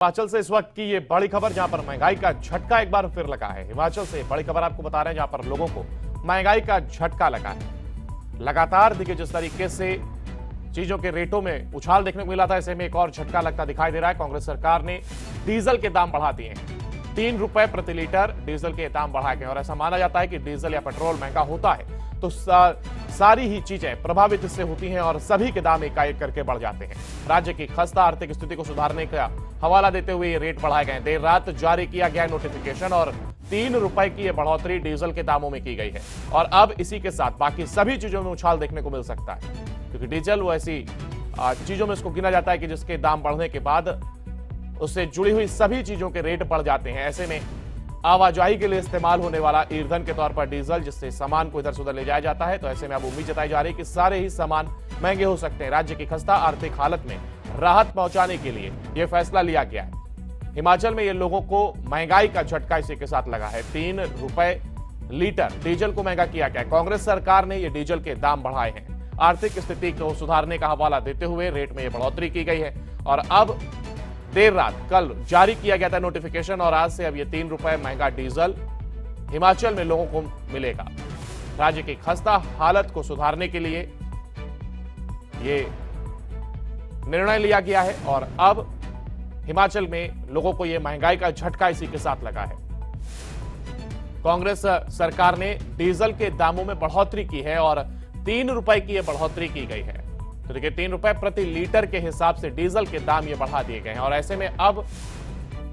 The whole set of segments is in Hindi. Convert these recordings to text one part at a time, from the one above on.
हिमाचल से इस वक्त की ये बड़ी खबर जहां पर महंगाई का झटका एक बार फिर लगा है। हिमाचल से बड़ी खबर आपको बता रहे हैं जहां पर लोगों को महंगाई का झटका लगा है। लगातार देखिए जिस तरीके से चीजों के रेटों में उछाल देखने को मिला था, ऐसे में एक और झटका लगता दिखाई दे रहा है। कांग्रेस सरकार ने डीजल के दाम बढ़ा दिए हैं। 3 रुपए प्रति लीटर डीजल के दाम बढ़ाए गए और ऐसा माना जाता है कि डीजल या पेट्रोल महंगा होता है तो सारी ही चीजें प्रभावित इससे होती हैं और सभी के दाम एकाएक करके बढ़ जाते हैं। राज्य की खस्ता आर्थिक स्थिति को सुधारने का हवाला देते हुए ये रेट बढ़ाए गए। देर रात जारी किया गया नोटिफिकेशन और 3 रुपए की ये बढ़ोतरी डीजल के दामों में की गई है और अब इसी के साथ बाकी सभी चीजों में उछाल देखने को मिल सकता है, क्योंकि डीजल वो ऐसी चीजों में इसको गिना जाता है कि जिसके दाम बढ़ने के बाद उससे जुड़ी हुई सभी चीजों के रेट बढ़ जाते हैं। ऐसे में आवाजाही के लिए इस्तेमाल होने वाला ईंधन के तौर पर डीजल, जिससे सामान को इधर से उधर ले जाया जाता है, तो ऐसे में अब उम्मीद जताई जा रही है कि सारे ही सामान महंगे हो सकते हैं। राज्य की खस्ता आर्थिक हालत में राहत पहुंचाने के लिए यह फैसला लिया गया है। हिमाचल में ये लोगों को महंगाई का झटका इसी के साथ लगा है। 3 रुपए लीटर डीजल को महंगा किया गया। कांग्रेस सरकार ने ये डीजल के दाम बढ़ाए हैं। आर्थिक स्थिति को सुधारने का हवाला देते हुए रेट में यह बढ़ोतरी की गई है और अब देर रात कल जारी किया गया था नोटिफिकेशन और आज से अब ये 3 रुपए महंगा डीजल हिमाचल में लोगों को मिलेगा। राज्य की खस्ता हालत को सुधारने के लिए ये निर्णय लिया गया है और अब हिमाचल में लोगों को यह महंगाई का झटका इसी के साथ लगा है। कांग्रेस सरकार ने डीजल के दामों में बढ़ोतरी की है और 3 रुपए की यह बढ़ोतरी की गई है। तो देखिए 3 रुपए प्रति लीटर के हिसाब से डीजल के दाम ये बढ़ा दिए गए हैं और ऐसे में अब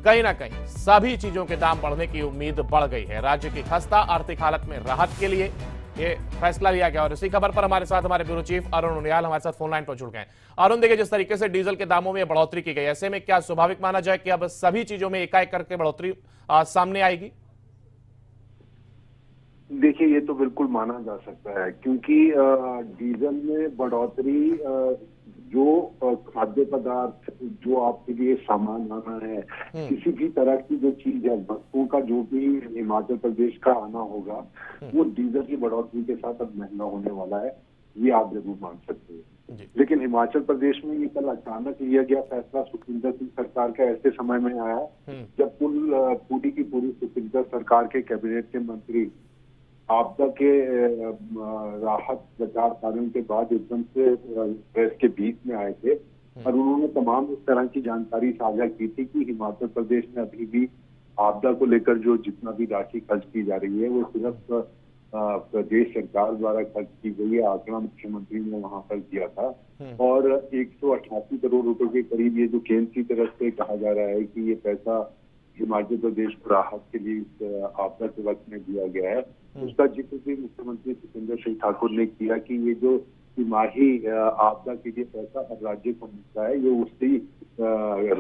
कहीं ना कहीं सभी चीजों के दाम बढ़ने की उम्मीद बढ़ गई है। राज्य की खस्ता आर्थिक हालत में राहत के लिए ये फैसला लिया गया और इसी खबर पर हमारे साथ हमारे ब्यूरो चीफ अरुण उनियाल हमारे साथ फोन लाइन पर जुड़ गए। अरुण, देखिए जिस तरीके से डीजल के दामों में बढ़ोतरी की गई, ऐसे में क्या स्वाभाविक माना जाए कि अब सभी चीजों में एकाएक करके बढ़ोतरी सामने आएगी? देखिए, ये तो बिल्कुल माना जा सकता है क्योंकि डीजल में बढ़ोतरी जो खाद्य पदार्थ जो आपके लिए सामान आना है, किसी भी तरह की जो चीज है, वस्तुओं का जो भी हिमाचल प्रदेश का आना होगा वो डीजल की बढ़ोतरी के साथ अब महंगा होने वाला है, ये आप जरूर मान सकते हैं। लेकिन हिमाचल प्रदेश में ये कल अचानक लिया गया फैसला सुखविंदर सिंह सरकार का ऐसे समय में आया जब पूरी की पूरी सुखविंदर सरकार के कैबिनेट के मंत्री आपदा के राहत बचाव कार्यों के बाद एकदम से प्रेस के बीच में आए थे और उन्होंने तमाम इस तरह की जानकारी साझा की थी कि हिमाचल प्रदेश में अभी भी आपदा को लेकर जो जितना भी राशि खर्च की जा रही है वो सिर्फ प्रदेश सरकार द्वारा खर्च की गई है। आंकड़ा मुख्यमंत्री ने वहां पर किया था और 188 करोड़ रुपए के करीब ये जो केंद्र की तरफ से कहा जा रहा है कि ये पैसा हिमाचल प्रदेश को राहत के लिए आपदा के वक्त में दिया गया है, उसका जिक्र भी मुख्यमंत्री सुखविंदर सिंह ठाकुर ने किया कि ये जो तिमाही आपदा के लिए पैसा हर राज्य को मिलता है, ये उसी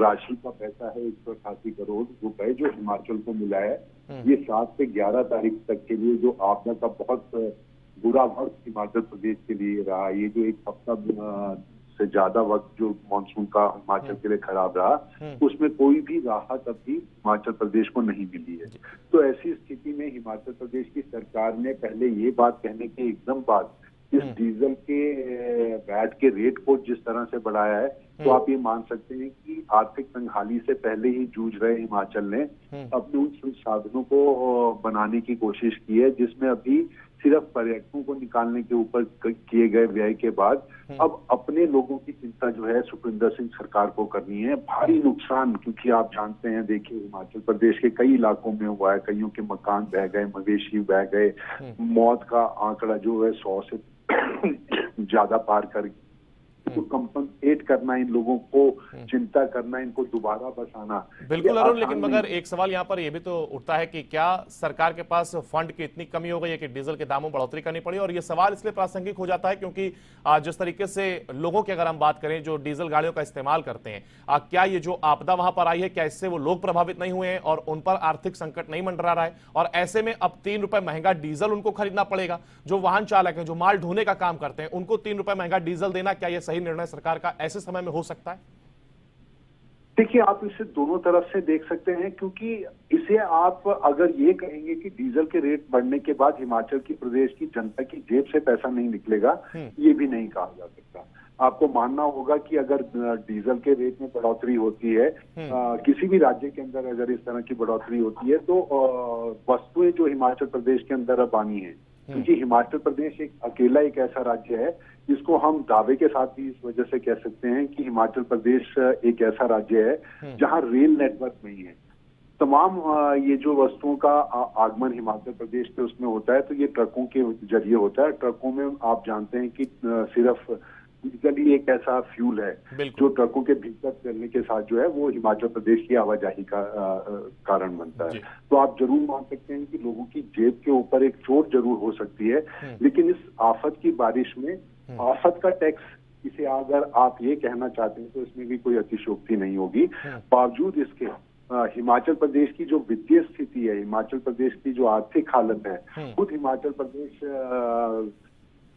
राशि का पैसा है 188 करोड़ रुपए जो हिमाचल को मिला है। ये 7 से 11 तारीख तक के लिए जो आपदा का बहुत बुरा वक्त हिमाचल प्रदेश के लिए रहा, ये जो 1 हफ्ता से ज्यादा वक्त जो मानसून का हिमाचल के लिए खराब रहा, उसमें कोई भी राहत अभी हिमाचल प्रदेश को नहीं मिली है। तो ऐसी स्थिति में हिमाचल प्रदेश की सरकार ने पहले ये बात कहने के एकदम बाद इस डीजल के वैट के रेट को जिस तरह से बढ़ाया है, तो आप ये मान सकते हैं कि आर्थिक तंगहाली से पहले ही जूझ रहे हिमाचल ने अपने उन संसाधनों को बनाने की कोशिश की है, जिसमें अभी सिर्फ पर्यटकों को निकालने के ऊपर किए गए व्यय के बाद अब अपने लोगों की चिंता जो है सुखविंदर सिंह सरकार को करनी है। भारी नुकसान, क्योंकि आप जानते हैं, देखिए हिमाचल प्रदेश के कई इलाकों में हुआ है, कईयों के मकान बह गए, मवेशी बह गए, मौत का आंकड़ा जो है 100 से ज्यादा पार कर, तो कंपनसेट करना, इन लोगों को चिंता करना, इनको दोबारा बसाना। बिल्कुल अरुण, लेकिन मगर एक सवाल यहाँ पर यह भी तो उठता है कि क्या सरकार के पास फंड की इतनी कमी हो गई है कि डीजल के दामों में बढ़ोतरी करनी पड़ी? और ये सवाल इसलिए प्रासंगिक हो जाता है क्योंकि जिस तरीके से लोगों की अगर हम बात करें जो डीजल गाड़ियों का इस्तेमाल करते हैं, क्या ये जो आपदा वहां पर आई है, क्या इससे वो लोग प्रभावित नहीं हुए हैं और उन पर आर्थिक संकट नहीं मंडरा रहा है? और ऐसे में अब 3 रुपए महंगा डीजल उनको खरीदना पड़ेगा। जो वाहन चालक है, जो माल ढोने का काम करते हैं, उनको 3 रुपए महंगा डीजल देना, क्या यह सही निर्णय सरकार का ऐसे समय में हो सकता है? देखिए, आप इसे दोनों तरफ से देख सकते हैं क्योंकि इसे आप अगर ये कहेंगे कि डीजल के रेट बढ़ने के बाद हिमाचल की प्रदेश की जनता की जेब से पैसा नहीं निकलेगा, ये भी नहीं कहा जा सकता। आपको मानना होगा कि अगर डीजल के रेट में बढ़ोतरी होती है, किसी भी राज्य के अंदर अगर इस तरह की बढ़ोतरी होती है, तो वस्तुएं जो हिमाचल प्रदेश के अंदर अब आनी है, क्योंकि हिमाचल प्रदेश अकेला एक ऐसा राज्य है जिसको हम दावे के साथ भी इस वजह से कह सकते हैं कि हिमाचल प्रदेश एक ऐसा राज्य है जहां रेल नेटवर्क नहीं है। तमाम ये जो वस्तुओं का आगमन हिमाचल प्रदेश के उसमें होता है, तो ये ट्रकों के जरिए होता है। ट्रकों में आप जानते हैं कि सिर्फ डीजल ही एक ऐसा फ्यूल है जो ट्रकों के भीतर चलने के साथ जो है वो हिमाचल प्रदेश की आवाजाही का कारण बनता है। तो आप जरूर मान सकते हैं कि लोगों की जेब के ऊपर एक चोट जरूर हो सकती है, लेकिन इस आफत की बारिश में आफत का टैक्स, इसे अगर आप ये कहना चाहते हैं तो इसमें भी कोई अतिशयोक्ति नहीं होगी। बावजूद इसके हिमाचल प्रदेश की जो वित्तीय स्थिति है, हिमाचल प्रदेश की जो आर्थिक हालत है, खुद हिमाचल प्रदेश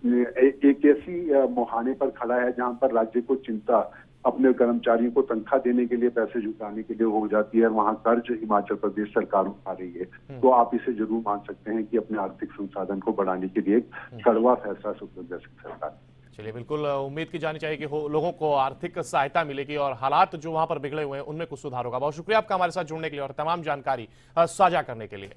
एक ऐसी मुहाने पर खड़ा है जहां पर राज्य को चिंता अपने कर्मचारियों को तनख्वाह देने के लिए, पैसे जुटाने के लिए हो जाती है। वहां कर्ज हिमाचल प्रदेश सरकार उठा रही है। तो आप इसे जरूर मान सकते हैं कि अपने आर्थिक संसाधन को बढ़ाने के लिए एक कड़वा फैसला सुप्रीम सरकार। चलिए, बिल्कुल उम्मीद की जानी चाहिए कि लोगों को आर्थिक सहायता मिलेगी और हालात जो वहां पर बिगड़े हुए हैं उनमें कुछ सुधार होगा। बहुत शुक्रिया आपका हमारे साथ जुड़ने के लिए और तमाम जानकारी साझा करने के लिए।